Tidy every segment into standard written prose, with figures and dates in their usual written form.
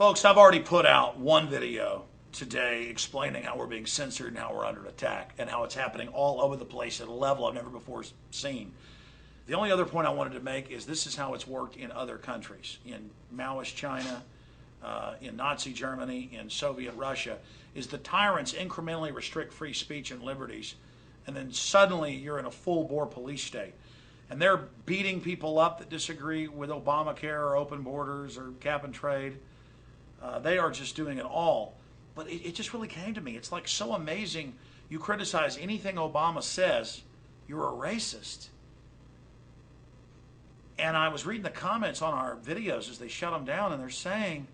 Folks, I've already put out one video today explaining how we're being censored and how we're under attack and how it's happening all over the place at a level I've never before seen. The only other point I wanted to make is this is how it's worked in other countries, in Maoist China, in Nazi Germany, in Soviet Russia, is the tyrants incrementally restrict free speech and liberties, and then suddenly you're in a full-bore police state. And they're beating people up that disagree with Obamacare or open borders or cap and trade. They are just doing it all. But it just really came to me. It's like so amazing. You criticize anything Obama says, you're a racist. And I was reading the comments on our videos as they shut them down, and they're saying,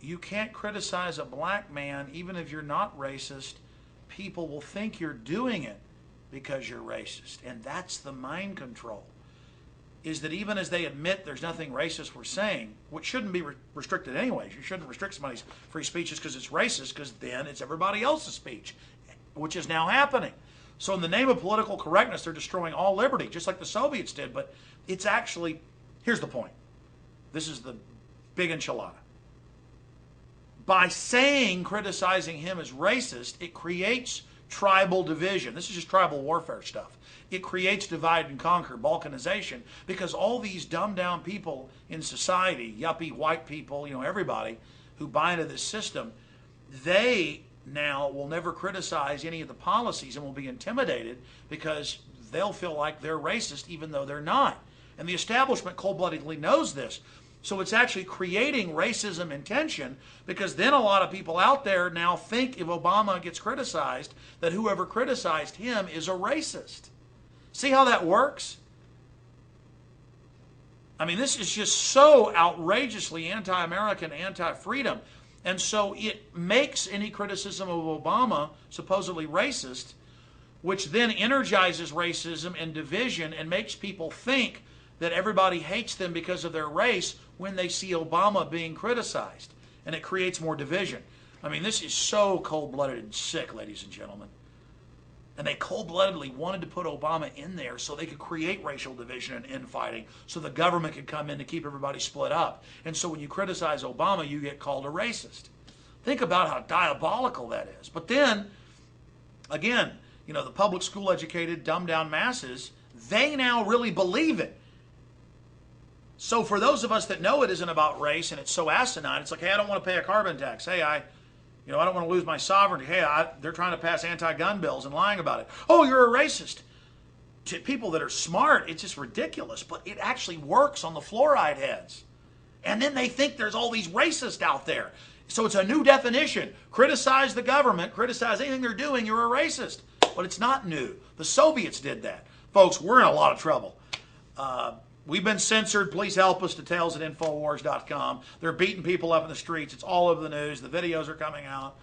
you can't criticize a black man even if you're not racist. People will think you're doing it because you're racist. And that's the mind control. Is that even as they admit there's nothing racist we're saying, which shouldn't be restricted anyways. You shouldn't restrict somebody's free speech just because it's racist, because then it's everybody else's speech, which is now happening. So in the name of political correctness, they're destroying all liberty, just like the Soviets did. But it's actually, here's the point. This is the big enchilada. By criticizing him as racist, it creates tribal division. This is just tribal warfare stuff. It creates divide and conquer, balkanization, because all these dumbed down people in society, yuppie white people, everybody who buy into this system, they now will never criticize any of the policies and will be intimidated because they'll feel like they're racist even though they're not. And the establishment cold-bloodedly knows this. So it's actually creating racism and tension, because then a lot of people out there now think if Obama gets criticized, that whoever criticized him is a racist. See how that works? I mean, this is just so outrageously anti-American, anti-freedom. And so it makes any criticism of Obama supposedly racist, which then energizes racism and division and makes people think that everybody hates them because of their race when they see Obama being criticized. And it creates more division. I mean, this is so cold-blooded and sick, ladies and gentlemen. And they cold-bloodedly wanted to put Obama in there so they could create racial division and infighting, so the government could come in to keep everybody split up. And so when you criticize Obama, you get called a racist. Think about how diabolical that is. But then, again, the public school educated, dumbed down masses, they now really believe it. So for those of us that know it isn't about race and it's so asinine, it's like, hey, I don't want to pay a carbon tax. Hey, I don't want to lose my sovereignty. Hey, they're trying to pass anti-gun bills and lying about it. Oh, you're a racist. To people that are smart, it's just ridiculous. But it actually works on the fluoride heads. And then they think there's all these racists out there. So it's a new definition. Criticize the government, criticize anything they're doing, you're a racist. But it's not new. The Soviets did that. Folks, we're in a lot of trouble. We've been censored. Please help us. Details@infowars.com. They're beating people up in the streets. It's all over the news. The videos are coming out.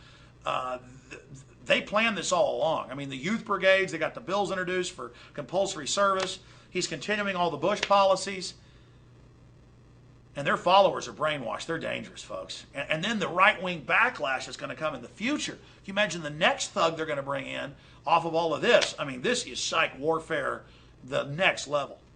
They planned this all along. I mean, the youth brigades, they got the bills introduced for compulsory service. He's continuing all the Bush policies. And their followers are brainwashed. They're dangerous, folks. And then the right-wing backlash is going to come in the future. Can you imagine the next thug they're going to bring in off of all of this? I mean, this is psych warfare, the next level.